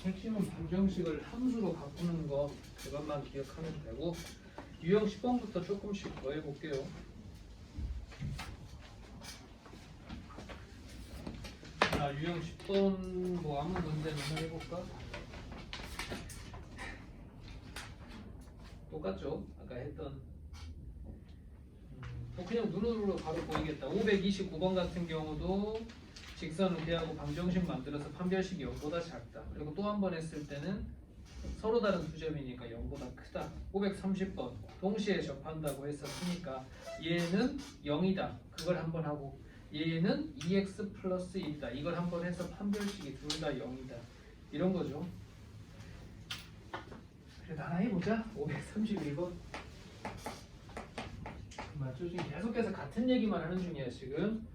핵심은 방정식을 함수로 바꾸는 거 그것만 기억하면 되고 유형 10번부터 조금씩 더 해볼게요. 자, 유형 10번 뭐 아무 문제는 하나 해볼까? 똑같죠? 아까 했던 뭐 그냥 눈으로 바로 보이겠다. 529번 같은 경우도 직선을 대하고 방정식 만들어서 판별식이 0보다 작다. 그리고 또 한 번 했을 때는 서로 다른 두 점이니까 0보다 크다. 530번 동시에 접한다고 했었으니까 얘는 0이다. 그걸 한 번 하고 얘는 2x 플러스 1이다. 이걸 한 번 해서 판별식이 둘 다 0이다. 이런 거죠. 그래도 하나 해보자. 531번. 맞죠? 지금 계속해서 같은 얘기만 하는 중이야 지금.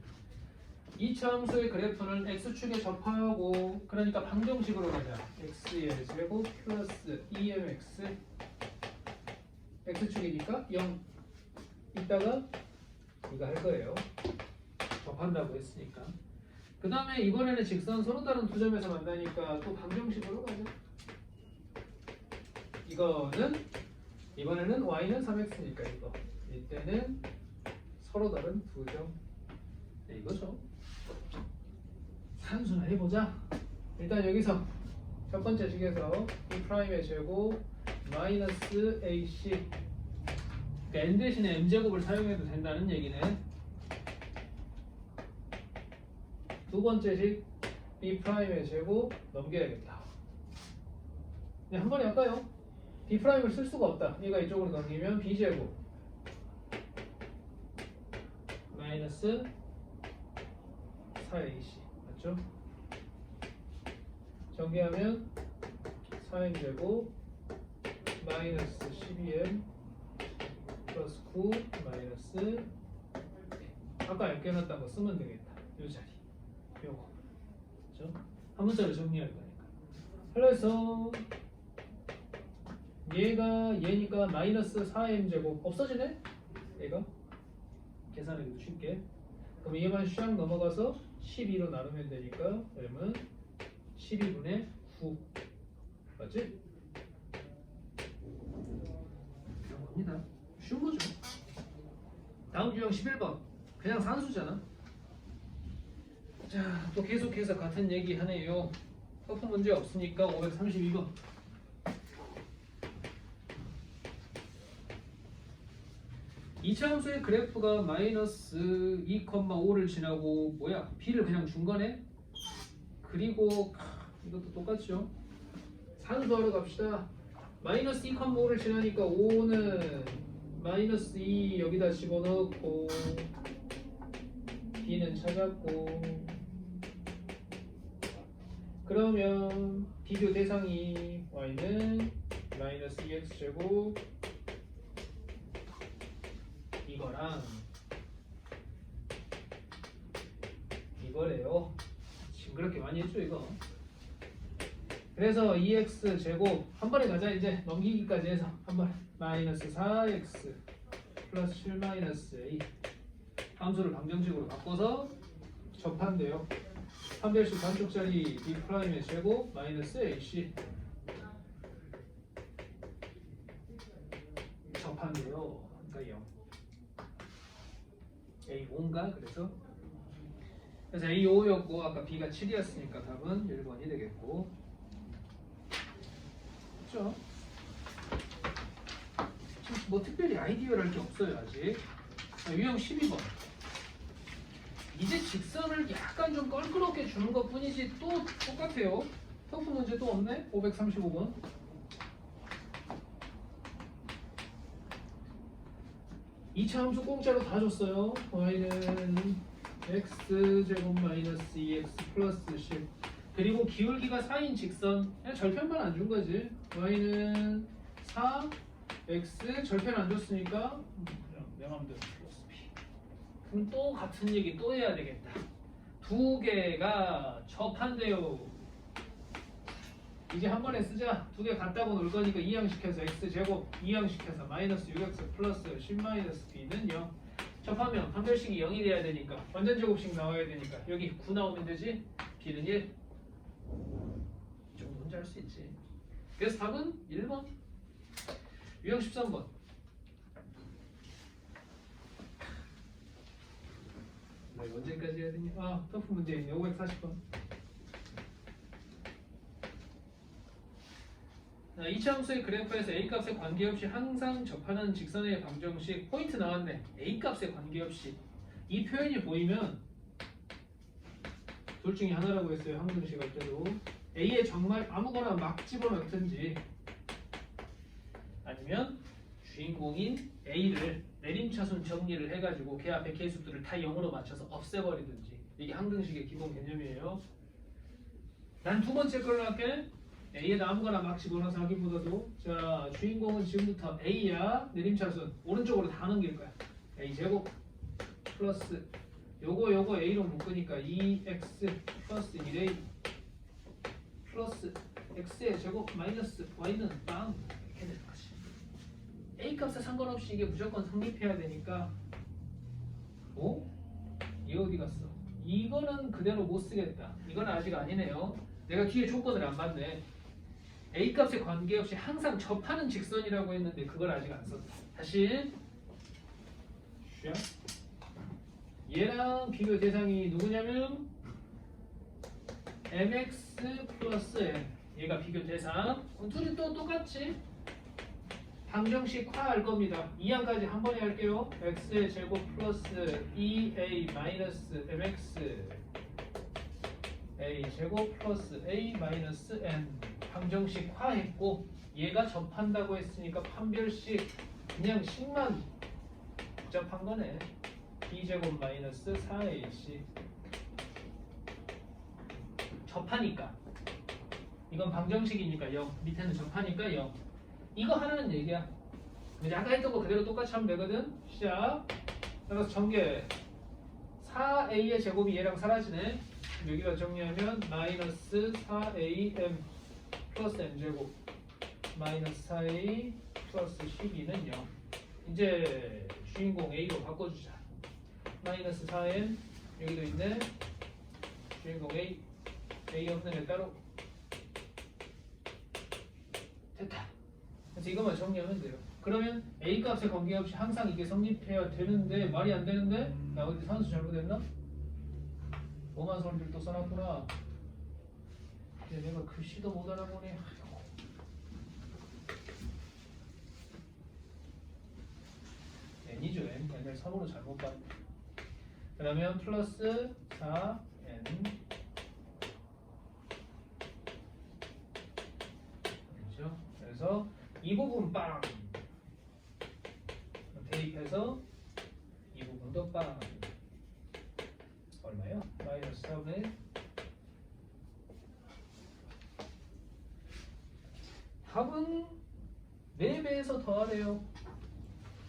이차 함수의 그래프는 x축에 접하고 그러니까 방정식으로 가자. x의 제곱 플러스 2mx x축이니까 0 이따가 이거 할 거예요. 접한다고 했으니까. 그 다음에 이번에는 직선 서로 다른 두 점에서 만나니까 또 방정식으로 가자. 이번에는 y는 3x니까 이거. 이때는 서로 다른 두 점. 네, 이거죠. 산수나 해보자. 일단 여기서 첫 번째 식에서 b'의 제곱 마이너스 ac 그러니까 n 대신에 m제곱을 사용해도 된다는 얘기네. 두 번째 식 b'의 제곱 넘겨야겠다. 네, 한 번에 할까요? b'을 쓸 수가 없다. 얘가 이쪽으로 넘기면 b제곱 마이너스 4ac 맞죠? 정리하면 4m제곱 마이너스 12m 플러스 9 마이너스 아까 엮여놨던 거 쓰면 되겠다. 이 자리 요거 그렇죠? 한 문자로 정리할 거니까. 그래서 얘니까 마이너스 4m제곱 없어지네? 얘가 계산하기도 쉽게. 그럼 얘만 샥 넘어가서 12로 나누면 되니까 그러면 12분의 9 맞지? 이런 겁니다. 쉬운 거죠. 다음 유형 11번 그냥 산수잖아. 자, 또 계속해서 같은 얘기 하네요. 터프 문제 없으니까 532번. 이차 함수의 그래프가 마이너스 2,5를 지나고 뭐야? b를 그냥 준 거네? 그리고 이것도 똑같죠? 산수하러 갑시다. 마이너스 2,5를 지나니까 5는 마이너스 2 여기다 집어넣고 b는 찾았고 그러면 비교 대상이 y는 마이너스 2x제곱 이거랑 이거래요. 징그럽게 많이 했죠 이거. 그래서 2x 제곱 한 번에 가자. 이제 넘기기까지 해서 한 번에 마이너스 4x 플러스 7 마이너스 a 함수를 방정식으로 바꿔서 접한대요. 판별식 반쪽짜리 b'의 제곱 마이너스 ac 접한대요. 그러니까 0 A5인가? 그래서 A5였고 아까 B가 7이었으니까 답은 1번이 되겠고 그렇죠? 뭐 특별히 아이디어랄 게 없어요 아직. 유형 12번 이제 직선을 약간 좀 껄끄럽게 주는 것 뿐이지 또 똑같아요. 터프 문제 또 없네? 535번 2차 함수 공짜로 다 줬어요. y는 x제곱 마이너스 2x 플러스 10 그리고 기울기가 4인 직선 그냥 절편만 안 준 거지. y는 4 x 절편 안 줬으니까 내 맘대로 플러스 b. 그럼 또 같은 얘기 또 해야 되겠다. 두 개가 접한대요. 이제 한 번에 쓰자. 두 개 같다고 놀 거니까 이항시켜서 x제곱 이항시켜서 마이너스 6x 플러스 10 마이너스 b는 0 접하면 판별식이 0이 돼야 되니까 완전 제곱식 나와야 되니까 여기 9 나오면 되지. b는 1 좀 문제 할 수 있지. 그래서 답은 1번. 유형 13번. 언제까지 해야 되냐? 터프 문제 있네. 540번. 이차함수의 그래프에서 A값에 관계없이 항상 접하는 직선의 방정식 포인트 나왔네. A값에 관계없이. 이 표현이 보이면 둘 중에 하나라고 했어요. 항등식 할 때도. A에 정말 아무거나 막 집어넣든지 아니면 주인공인 A를 내림차순 정리를 해가지고 걔 앞에 계수들을 다 0으로 맞춰서 없애버리든지. 이게 항등식의 기본 개념이에요. 난 두 번째 걸로 할게. A에다 아무거나 막 집어넣어서 하기보다도 자 주인공은 지금부터 A야. 내림차순 오른쪽으로 다 넘길 거야. A제곱 플러스 요거 A로 묶으니까 2x 플러스 1A 플러스 x의 제곱 마이너스 y는 빵 이렇게 되는 거지. A값에 상관없이 이게 무조건 성립해야 되니까 얘 어디 갔어? 이거는 그대로 못 쓰겠다. 이건 아직 아니네요. 내가 뒤에 조건을 안 봤네. A값에 관계없이 항상 접하는 직선이라고 했는데 그걸 아직 안 썼다. 다시 슈야. 얘랑 비교 대상이 누구냐면 mx 플러스 n. 얘가 비교 대상. 둘이 또 똑같지? 방정식 화할 겁니다. 2항까지 한 번에 할게요. x의 제곱 플러스 2a 마이너스 mx a 제곱 플러스 a 마이너스 n. 방정식 화했고 얘가 접한다고 했으니까 판별식 그냥 식만 복잡한 거네. b제곱 마이너스 4ac 접하니까 이건 방정식이니까 0 밑에는 접하니까 0 이거 하나는 얘기야. 이제 아까 했던 거 그대로 똑같이 하면 되거든. 시작. 따라서 전개 4a의 제곱이 얘랑 사라지네. 여기다 정리하면 마이너스 4am 플러스 m제곱 마이너스 4a 플러스 12는 0. 이제 주인공 a로 바꿔주자. 마이너스 4m 여기도 있네. 주인공 a 없는 애 따로 됐다. 그래서 이것만 정리하면 돼요. 그러면 a 값에 관계없이 항상 이게 성립해야 되는데 말이 안 되는데 나 어디 산수 잘못했나? 오만 소리를 또 써놨구나. 내가 글씨도 못 알아보네. n이죠. n을 3으로 잘못 봤네. 그러면 플러스 4n 그렇죠? 그래서 이 부분 빵 대입해서 이 부분도 빵 얼마요? 마이너스 4분의 답은 4배에서 더하래요.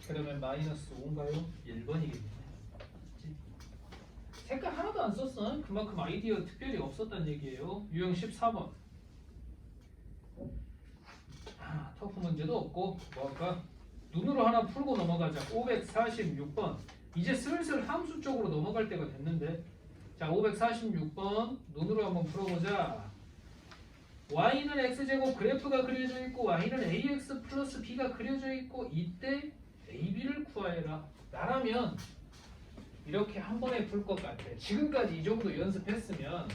그러면 마이너스 5인가요? 1번이겠네. 색깔 하나도 안 썼어. 그만큼 아이디어 특별히 없었단 얘기예요. 유형 14번. 터프 문제도 없고 뭐 할까? 눈으로 하나 풀고 넘어가자. 546번. 이제 슬슬 함수 쪽으로 넘어갈 때가 됐는데 자 546번 눈으로 한번 풀어보자. y는 x제곱 그래프가 그려져 있고 y는 ax 플러스 b가 그려져 있고 이때 ab를 구하해라. 나라면 이렇게 한 번에 풀 것 같아. 지금까지 이 정도 연습했으면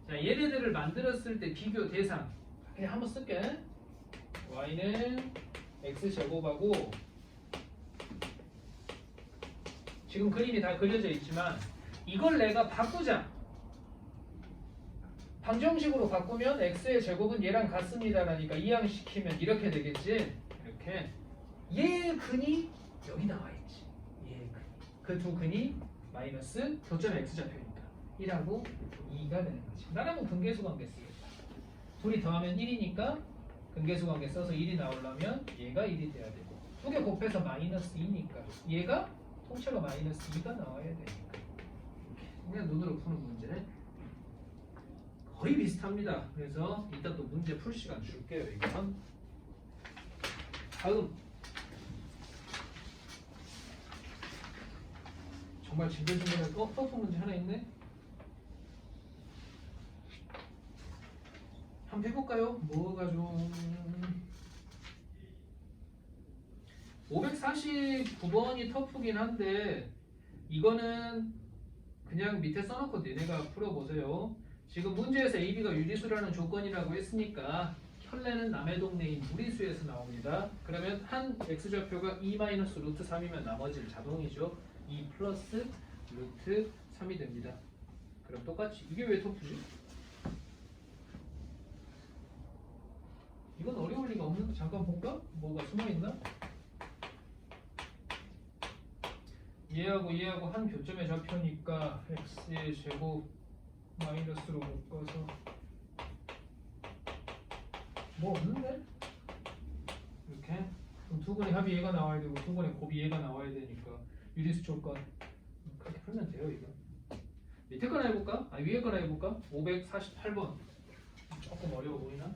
자 얘네들을 만들었을 때 비교 대상 그냥 한번 쓸게. y는 x제곱하고 지금 그림이 다 그려져 있지만 이걸 내가 바꾸자. 방정식으로 바꾸면 x의 제곱은 얘랑 같습니다라니까 이항시키면 이렇게 되겠지. 이렇게 얘 근이 여기 나와 있지. 얘 근. 그 두 근이 마이너스 교점 x좌표니까 1하고 2가 되는 거지. 나라면 근계수 관계 쓰겠다. 둘이 더하면 1이니까 근계수 관계 써서 1이 나오려면 얘가 1이 돼야 되고 두 개 곱해서 마이너스 2니까 얘가 통째로 마이너스 2가 나와야 되니까 그냥 눈으로 푸는 문제네. 거의 비슷합니다. 그래서 이따 또 문제 풀 시간 줄게요. 이건 다음 정말 징글징글한 터프 문제 하나 있네. 한번 해볼까요? 뭐가 좀 549번이 터프긴 한데 이거는 그냥 밑에 써놓고 니네가 풀어보세요. 지금 문제에서 AB가 유리수라는 조건이라고 했으니까 혈내는 남의 동네인 무리수에서 나옵니다. 그러면 한 x좌표가 2-루트 3이면 나머지는 자동이죠. 2 플러스 루트 3이 됩니다. 그럼 똑같이 이게 왜 터프지? 이건 어려울 리가 없는데 잠깐 볼까? 뭐가 숨어있나? 얘하고 한 교점의 좌표니까 x의 제곱 마이너스로 묶어서 뭐 없는데? 이렇게 그럼 두 분의 합이 얘가 나와야 되고 두 분의 곱이 얘가 나와야 되니까 유리수 조건 그렇게 풀면 돼요. 이거 밑에 거나 해볼까? 아 위에 거나 해볼까? 548번 조금 어려워 보이나?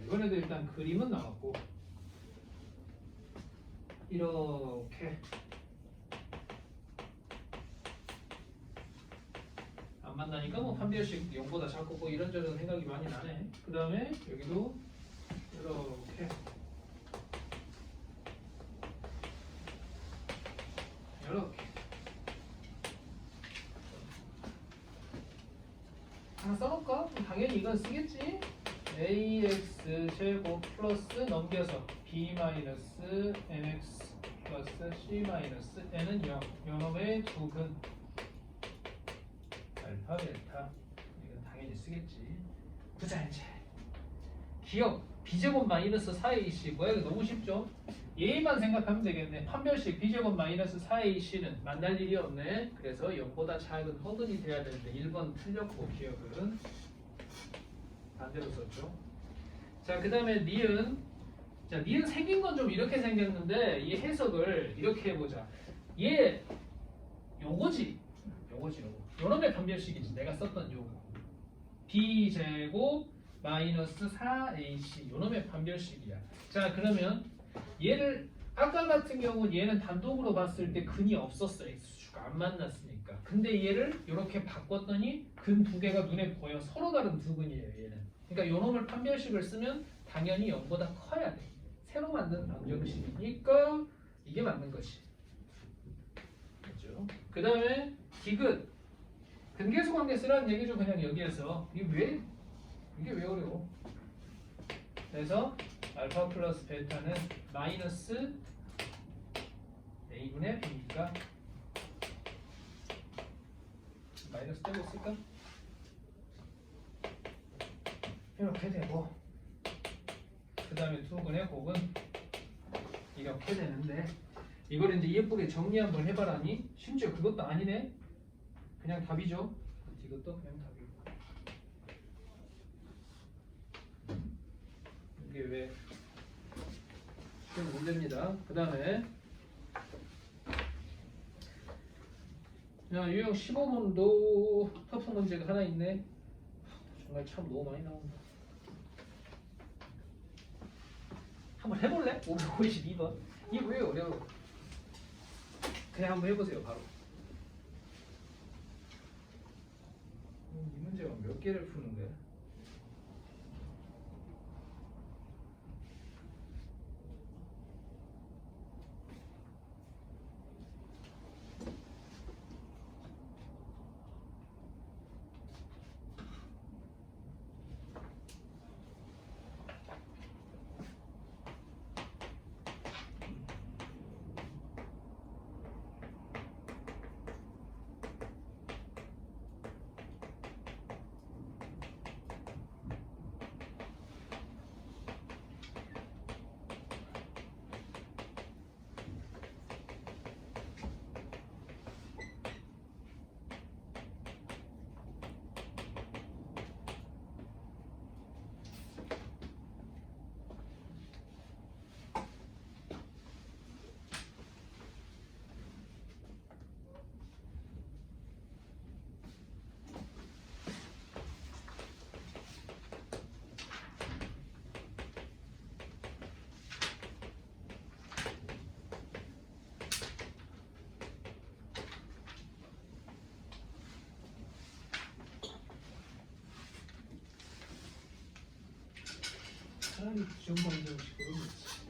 이번에도 일단 그림은 나왔고 이렇게 안 만나니까 뭐 판별식 0보다 작고 뭐 이런저런 생각이 많이 나네. 그 다음에 여기도 이렇게 하나 써놓을까? 당연히 이건 쓰겠지. ax 제곱 플러스 넘겨서 b 마이너스 nx 플러스 c 마이너스 n은 0 요놈의 두근 알파 베타 이건 당연히 쓰겠지. 보자 이제 기억 b제곱 마이너스 4ac 뭐야 이거 너무 쉽죠? 얘만 생각하면 되겠네. 판별식 b제곱 마이너스 4ac는 만날 일이 없네. 그래서 0보다 작은 허근이 돼야 되는데 1번 틀렸고 기억은 반대로 썼죠. 자, 그 다음에 니은. 자, 니은 생긴 건 좀 이렇게 생겼는데 이 해석을 이렇게 해보자. 얘 요거지. 요놈의 판별식이지. 내가 썼던 요거. b제곱 마이너스 4ac 요놈의 판별식이야. 자, 그러면 얘를 아까 같은 경우는 얘는 단독으로 봤을 때 근이 없었어. x축가 안 만났으니까. 근데 얘를 이렇게 바꿨더니 근 두 개가 눈에 보여. 서로 다른 두 근이에요. 얘는. 그러니까 요놈을 판별식을 쓰면 당연히 0보다 커야 돼. 새로 만든 방정식이니까 이게 맞는 거지. 그렇죠? 그 다음에 디귿. 근계수 관계 쓰라는 얘기죠. 그냥 여기에서. 이게 왜 어려워? 그래서 알파 플러스 베타는 마이너스 a분의 b니까 마이너스 떼고 쓸까? 이렇게 되고 그 다음에 두근의 곱은 이렇게 되는데 이걸 이제 예쁘게 정리 한번 해봐라니 심지어 그것도 아니네. 그냥 답이죠. 이것도 그냥 답이고 이게 왜 쉬운 문제입니다. 그 다음에 유형 15번도 터프 문제가 하나 있네. 정말 참 너무 많이 나온다. 한번 해볼래? 552번. 이게 왜 어려워? 그냥 한번 해보세요. 바로. 이 문제가 몇 개를 푸는 거야? 차라리 부정방정식으로 놓지.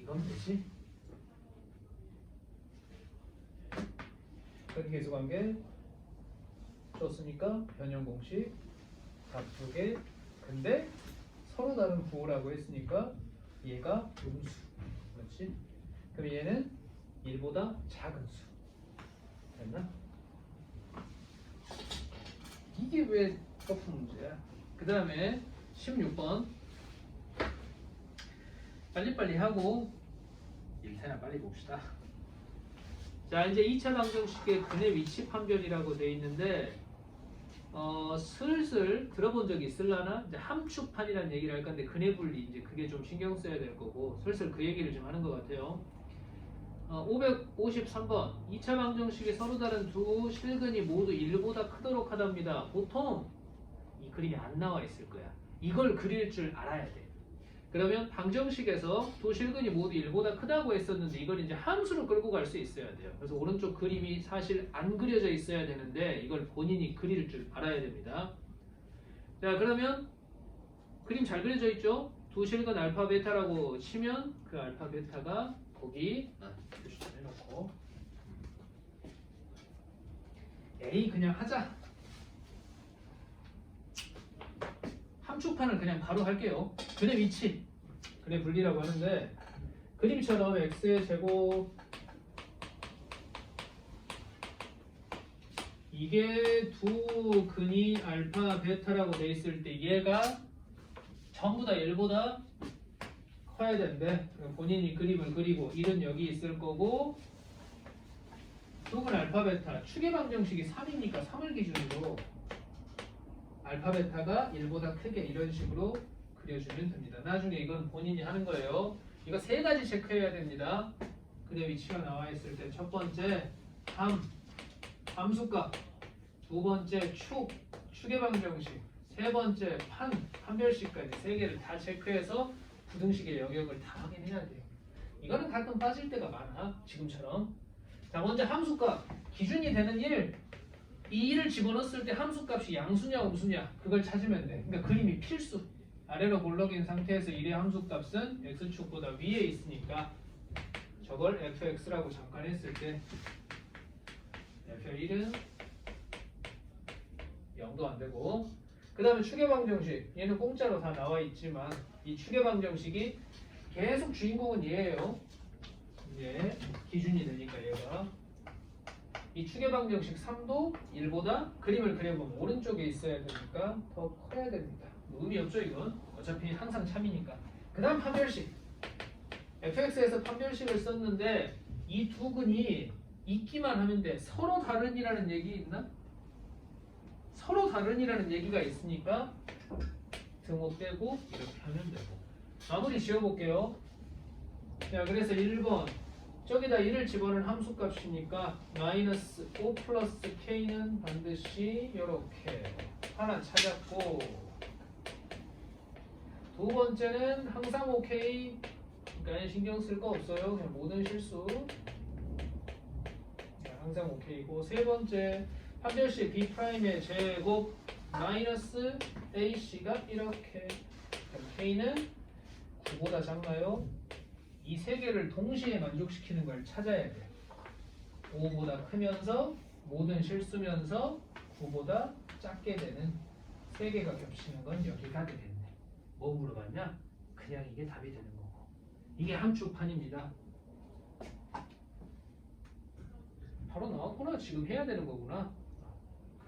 이건 되지? 근계수 관계 줬으니까 변형 공식 다투게. 근데 서로 다른 부호라고 했으니까 얘가 음수. 그렇지? 그럼 얘는 1보다 작은 수. 됐나? 이게 왜 커프 문제야? 그 다음에 16번 빨리빨리 하고 1태나 빨리 봅시다. 자, 이제 2차 방정식의 근의 위치 판별이라고 돼 있는데 슬슬 들어본 적이 있을라나? 이제 함축판이라는 얘기를 할 건데 근의 분리 이제 그게 좀 신경 써야 될 거고 슬슬 그 얘기를 좀 하는 것 같아요. 553번 2차 방정식에 서로 다른 두 실근이 모두 1보다 크도록 하답니다. 보통 이 그림이 안 나와 있을 거야. 이걸 그릴 줄 알아야 돼. 그러면 방정식에서 두 실근이 모두 1보다 크다고 했었는데 이걸 이제 함수로 끌고 갈 수 있어야 돼요. 그래서 오른쪽 그림이 사실 안 그려져 있어야 되는데 이걸 본인이 그릴 줄 알아야 됩니다. 자, 그러면 그림 잘 그려져 있죠? 두 실근 알파 베타라고 치면 그 알파 베타가 거기 표시 좀 해놓고 A 그냥 하자. 함축판을 그냥 바로 할게요. 근의 위치, 근의 분리라고 하는데 그림처럼 x의 제곱 이게 두 근이 알파 베타라고 돼 있을 때 얘가 전부 다 1보다 커야 되는데 본인이 그림을 그리고 1은 여기 있을 거고 두 근 알파 베타 추계 방정식이 3이니까 3을 기준으로 알파 베타가 1보다 크게 이런 식으로 그려주면 됩니다. 나중에 이건 본인이 하는 거예요. 이거 세 가지 체크해야 됩니다. 근의 위치가 나와 있을 때 첫 번째 함수값, 두 번째 추계 방정식, 세 번째 판별식까지 세 개를 다 체크해서 부등식의 영역을 다 확인해야 돼요. 이거는 가끔 빠질 때가 많아. 지금처럼. 자, 먼저 함수값 기준이 되는 1. 이 1을 집어넣었을 때 함수값이 양수냐 음수냐 그걸 찾으면 돼. 그러니까 그림이 필수. 아래로 볼록인 상태에서 1의 함수값은 x축보다 위에 있으니까 저걸 fx라고 잠깐 했을 때 f1은 0도 안 되고 그 다음에 추계방정식 얘는 공짜로 다 나와 있지만 이 추계방정식이 계속 주인공은 얘예요. 얘 기준이 되니까 얘가 이 추계방정식 3도 1보다 그림을 그려보면 오른쪽에 있어야 되니까 더 커야 됩니다. 의미 없죠 이건. 어차피 항상 참이니까. 그 다음 판별식. fx에서 판별식을 썼는데 이 두 근이 있기만 하면 돼. 서로 다른이라는 얘기 있나? 서로 다른이라는 얘기가 있으니까 등호 빼고 이렇게 하면 되고. 마무리 지어볼게요. 자, 그래서 1번 저기다 1을 집어넣은 함수값이니까 마이너스 5 플러스 k는 반드시 이렇게 하나 찾았고 두 번째는 항상 OK 그러니까 신경 쓸 거 없어요. 그냥 모든 실수 항상 OK고 세 번째 판별식 B'의 제곱 마이너스 AC가 이렇게 그럼 K는 9보다 작나요? 이 세 개를 동시에 만족시키는 걸 찾아야 돼. 5보다 크면서 모든 실수면서 9보다 작게 되는 세 개가 겹치는 건 여기가 되겠네. 뭐 물어봤냐? 그냥 이게 답이 되는 거고. 이게 함축판입니다. 바로 나왔구나. 지금 해야 되는 거구나.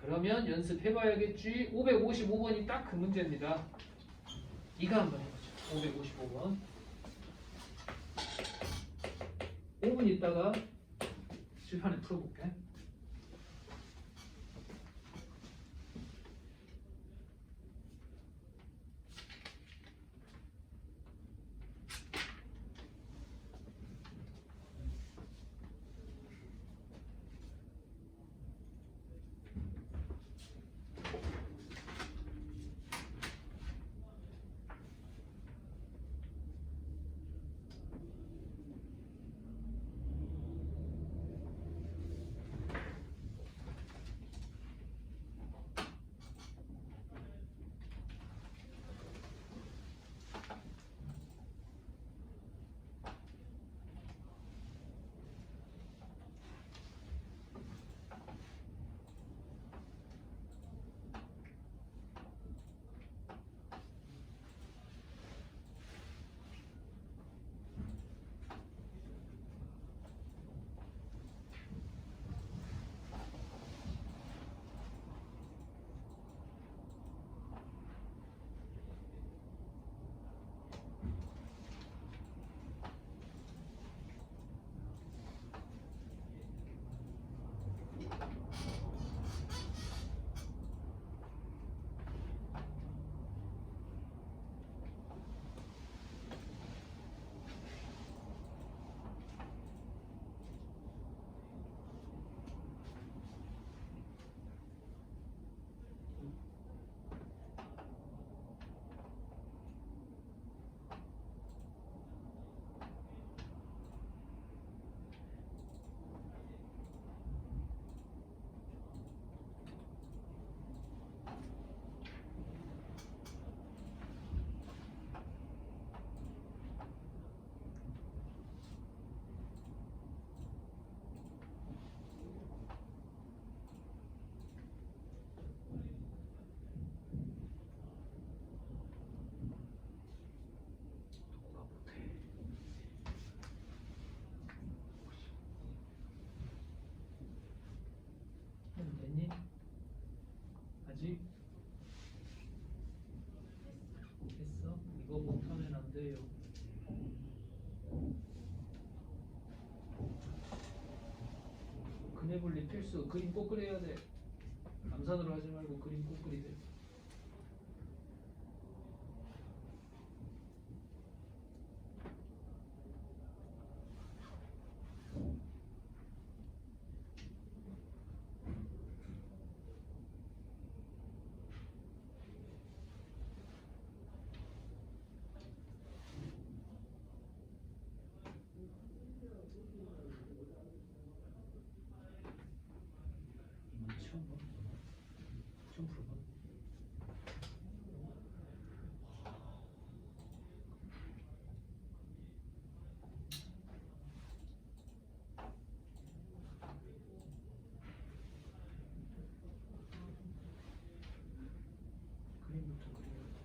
그러면 연습해봐야겠지. 555번이 딱 그 문제입니다. 이거 한번 해보죠. 555번. 5분 있다가 칠판에 풀어볼게. 됐니? 아직? 했어? 이거 못하면 안 돼요. 그네블리 필수. 그림 꼭 그려야 돼. 감산으로 하지 말고 그림 꼭 그리세요. 처음 봐? 처음 풀어봐? 그림부터 그려야 돼.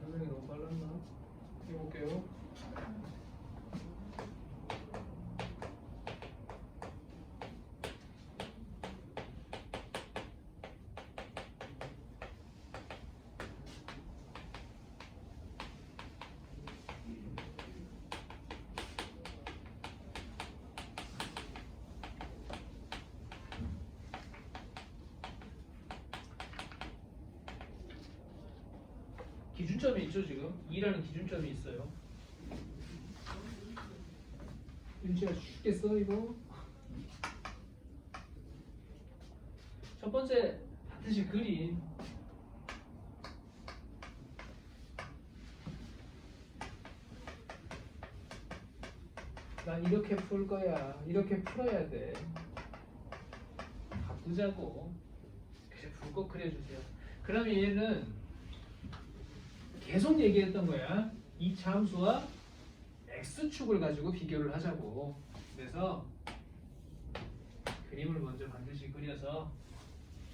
설명이 너무 빨랐나? 해볼게요. 기준점이 있죠 지금? 2라는 기준점이 있어요. 윤지야 죽겠어 이거? 첫 번째 반드시 그림 난 이렇게 풀 거야. 이렇게 풀어야 돼. 바꾸자고. 그래 불꽃 그려주세요. 그러면 얘는 계속 얘기했던 거야. 이 함수와 x축을 가지고 비교를 하자고. 그래서 그림을 먼저 반드시 그려서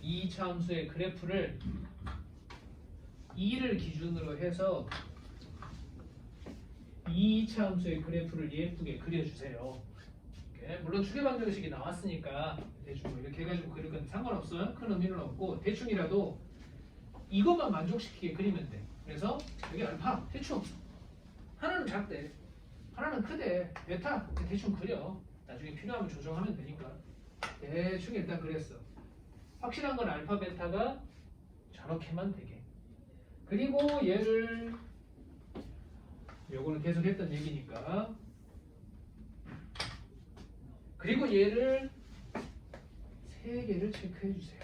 이 함수의 그래프를 2를 기준으로 해서 이 함수의 그래프를 예쁘게 그려주세요. 이렇게. 물론 추계방정식이 나왔으니까 대충 이렇게 해가지고 그릴 건데 상관없어요. 큰 의미는 없고 대충이라도 이것만 만족시키게 그리면 돼. 그래서 여기 알파 대충 하나는 작대 하나는 크대 베타 대충 그려. 나중에 필요하면 조정하면 되니까 대충 일단 그랬어. 확실한 건 알파 베타가 저렇게만 되게. 그리고 얘를 요거는 계속 했던 얘기니까 그리고 얘를 3개를 체크해 주세요.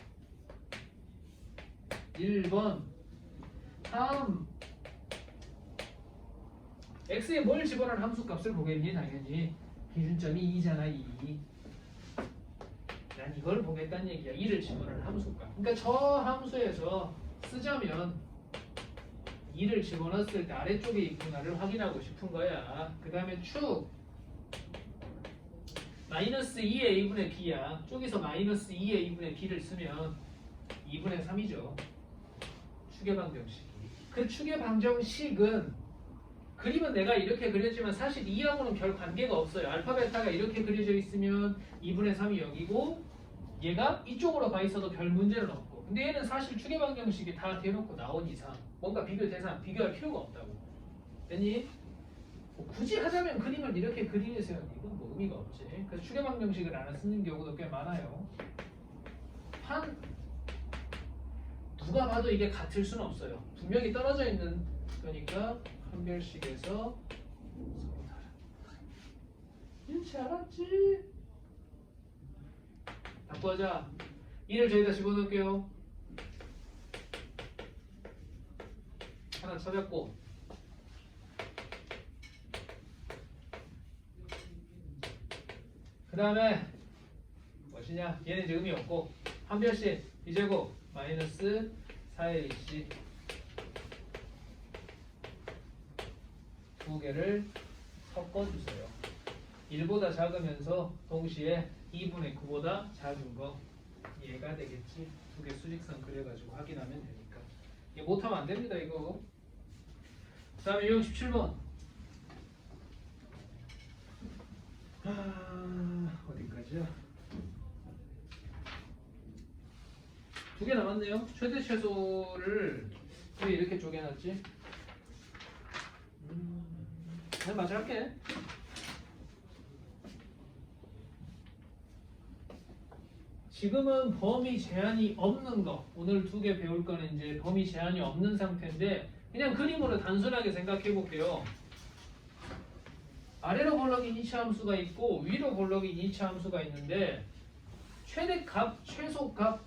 1번 3 x에 뭘 집어넣은 함수값을 보겠니? 당연히 기준점이 2잖아. 2. 난 이걸 보겠다는 얘기야. 2를 집어넣은 함수값. 그러니까 저 함수에서 쓰자면 2를 집어넣었을 때 아래쪽에 있구나를 확인하고 싶은 거야. 그 다음에 축 마이너스 2의 a분의 b야. 쪽에서 마이너스 2의 a분의 b를 쓰면 2분의 3이죠. 축의 방정식이. 그 축의 방정식은 그림은 내가 이렇게 그렸지만 사실 2하고는 별 관계가 없어요. 알파 베타가 이렇게 그려져 있으면 2분의 3이 여기고 얘가 이쪽으로 가 있어도 별 문제는 없고. 근데 얘는 사실 축의 방정식이 다 대놓고 나온 이상 뭔가 비교 대상 비교할 필요가 없다고. 됐니? 뭐 굳이 하자면 그림을 이렇게 그리세요. 이건 뭐 의미가 없지. 그래서 축의 방정식을 안 쓰는 경우도 꽤 많아요. 누가 봐도 이게 같을 수는 없어요. 분명히 떨어져 있는 거니까 한별식에서 서로 다른. 일치 알았지? 바꾸자. 2를 저기다 집어넣을게요. 하나 찾았고 그 다음에 무엇이냐? 얘는 이제 의미 없고 한별식 B제곱 마이너스 4AC 두 개를 섞어주세요. 1보다 작으면서 동시에 2분의 9보다 작은 거 얘가 되겠지. 두 개 수직선 그려가지고 확인하면 되니까. 이거 못하면 안 됩니다. 이거. 그 다음에 유형 17번. 어디까지야? 두 개 남았네요. 최대 최소를 왜 이렇게 쪼개놨지? 그냥 마저 할게. 지금은 범위 제한이 없는 거. 오늘 두 개 배울 거는 이제 범위 제한이 없는 상태인데 그냥 그림으로 단순하게 생각해 볼게요. 아래로 볼록인 이차 함수가 있고 위로 볼록인 이차 함수가 있는데 최대값, 최소값,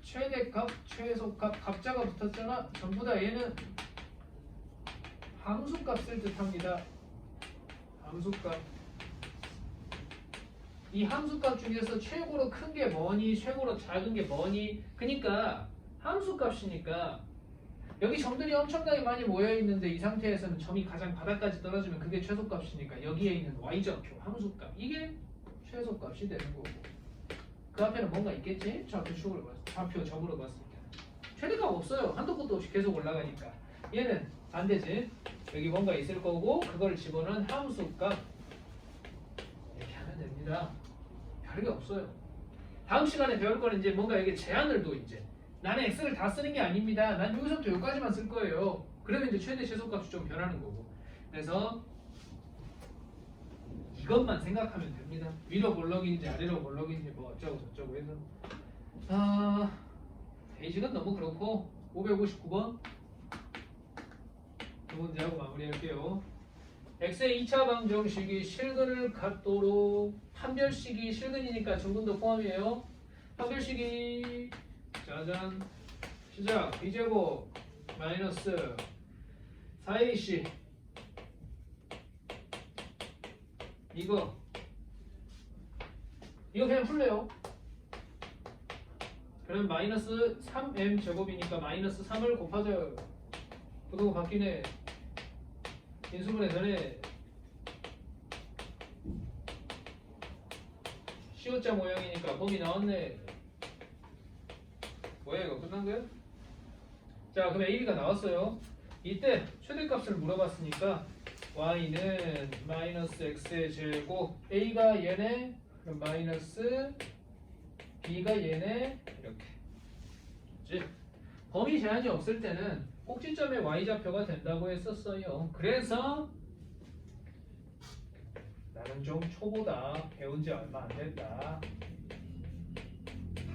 최대값, 최소값 갑자가 붙었잖아. 전부 다 얘는 함수값을 뜻합니다. 함수값. 이 함수값 중에서 최고로 큰 게 뭐니? 최고로 작은 게 뭐니? 그러니까 함수값이니까 여기 점들이 엄청나게 많이 모여있는데 이 상태에서는 점이 가장 바닥까지 떨어지면 그게 최소값이니까 여기에 있는 y좌표 함수값 이게 최소값이 되는 거고 그 앞에는 뭔가 있겠지? 좌표 점으로 봤을 때 최대값 없어요. 한도 끝도 없이 계속 올라가니까 얘는 안 되지. 여기 뭔가 있을 거고 그걸 집어넣은 함수값 이렇게 하면 됩니다. 별게 없어요. 다음 시간에 배울 거는 이제 뭔가 여기 제한을 둬. 이제 나는 x를 다 쓰는 게 아닙니다. 난 여기서부터 여기까지만 쓸 거예요. 그러면 이제 최대 최소값이 좀 변하는 거고. 그래서 이것만 생각하면 됩니다. 위로 볼록인지 아래로 볼록인지 뭐 어쩌고 저쩌고 해서 베이직은 너무 그렇고 559번 두 문제하고 마무리할게요. x의 2차 방정식이 실근을 갖도록 판별식이 실근이니까 전분도 포함이에요. 판별식이 짜잔 시작 b제곱 마이너스 4ac 이거 그냥 풀래요. 그럼 마이너스 3m 제곱이니까 마이너스 3을 곱하자. 그거 바뀌네. 인수분해 전에 시옷자 모양이니까 범위 나왔네. 뭐야 이거 끝난 거야? 자 그럼 AB가 나왔어요. 이때 최대값을 물어봤으니까 y는 마이너스 x의 제곱 a가 얘네 그럼 마이너스 b가 얘네 이렇게. 그치? 범위 제한이 없을 때는 꼭지점의 y좌표가 된다고 했었어요. 그래서 나는 좀 초보다 배운 지 얼마 안 됐다.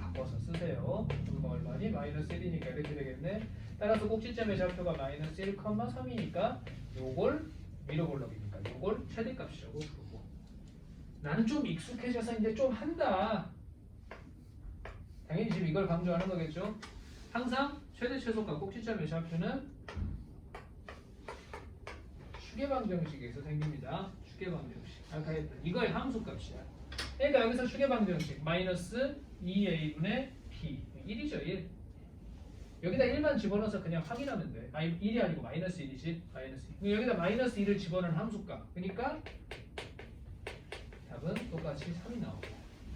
바꿔서 쓰세요. 그럼 얼마니? 마이너스 1이니까 이렇게 되겠네. 따라서 꼭지점의 좌표가 마이너스 1,3이니까 요걸 미러볼럭이니까 요걸 최대값이라고 부르고. 나는 좀 익숙해져서 이제 좀 한다. 당연히 지금 이걸 강조하는 거겠죠. 항상 최대 최소값 꼭지점의 좌표는 추계방정식에서 생깁니다. 추계방정식. 아까 했던 이거의 함수값이야. 그러니까 여기서 추계방정식 마이너스 2a분의 b 1이죠 1. 여기다 1만 집어넣어서 그냥 확인하면 돼. 아니 1이 아니고 마이너스 1이지. 마이너스 1. 여기다 마이너스 1을 집어넣은 함수값. 그러니까 답은 똑같이 3이 나오고.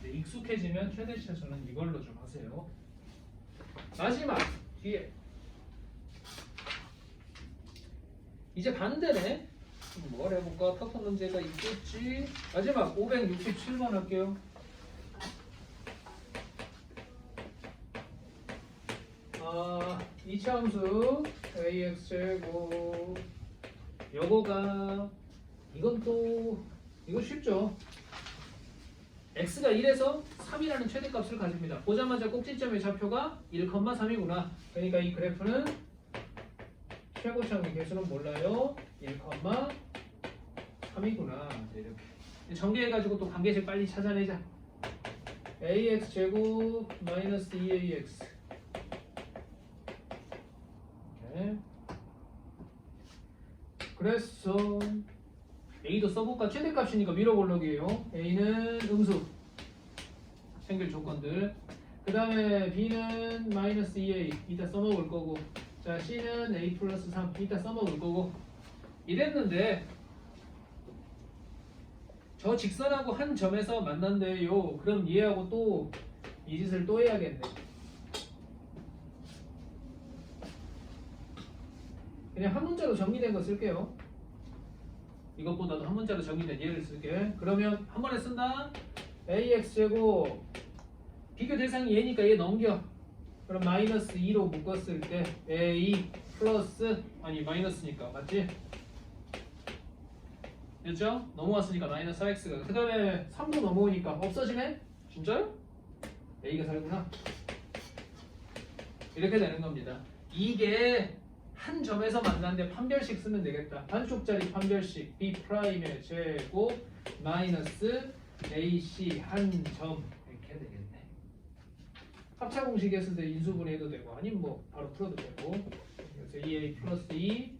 이제 익숙해지면 최대 최소는 이걸로 좀 하세요. 마지막 뒤에 이제 반대네. 뭘 해볼까? 터프 문제가 있겠지. 마지막 567번 할게요. 이차함수 ax제곱 요거가 이건 또 이거 쉽죠. x가 1에서 3이라는 최대값을 가집니다. 보자마자 꼭지점의 좌표가 1,3이구나. 그러니까 이 그래프는 최고점의 개수는 몰라요. 1,3이구나. 이렇게 전개해가지고 또 관계식 빨리 찾아내자. ax 제곱 마이너스 2ax. 이렇게. 그래서 a도 써볼까? 최대값이니까 미러볼럭이에요. a는 음수 생길 조건들. 그 다음에 b는 마이너스 2a 이따 써먹을 거고. 자 c는 a 플러스 3 이따 써먹을 거고. 이랬는데 저 직선하고 한 점에서 만난대요. 그럼 얘하고 또 이 짓을 또 해야겠네. 그냥 한 문자로 정리된 거 쓸게요. 이것보다도 한 문자로 정리된 얘를 쓸게. 그러면 한 번에 쓴다. ax제곱 비교 대상이 얘니까 얘 넘겨. 그럼 마이너스 2로 묶었을 때 a 플러스 아니 마이너스니까 맞지? 됐죠? 넘어왔으니까 마이너스 4x가 그 다음에 3도 넘어오니까 없어지네? 진짜요? a가 살구나. 이렇게 되는 겁니다. 이게 한 점에서 만났는데 판별식 쓰면 되겠다. 반쪽짜리 판별식 b'의 제곱 마이너스 ac 한 점 이렇게 되겠네. 합차 공식에서도 인수분해도 되고 아니면 뭐 바로 풀어도 되고. 그래서 2a 플러스 2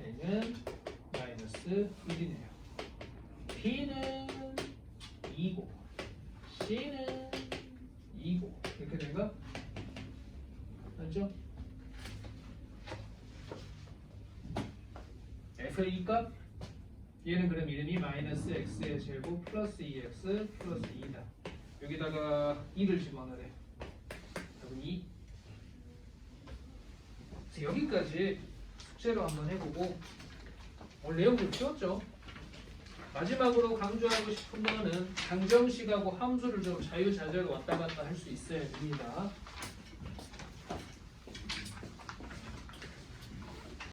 a는 마이너스 1이네요. b는 2고 c는 2고 이렇게 된가? 맞죠? f의 값 얘는 그럼 이름이 마이너스 x의 제곱 플러스 2x 플러스 2다. 여기다가 2를 집어넣으래. 답은 2. 그래서 여기까지 숙제로 한번 해보고 오늘 내용 좀 쉬웠죠? 마지막으로 강조하고 싶은 거는 방정식하고 함수를 좀 자유자재로 왔다 갔다 할 수 있어야 됩니다.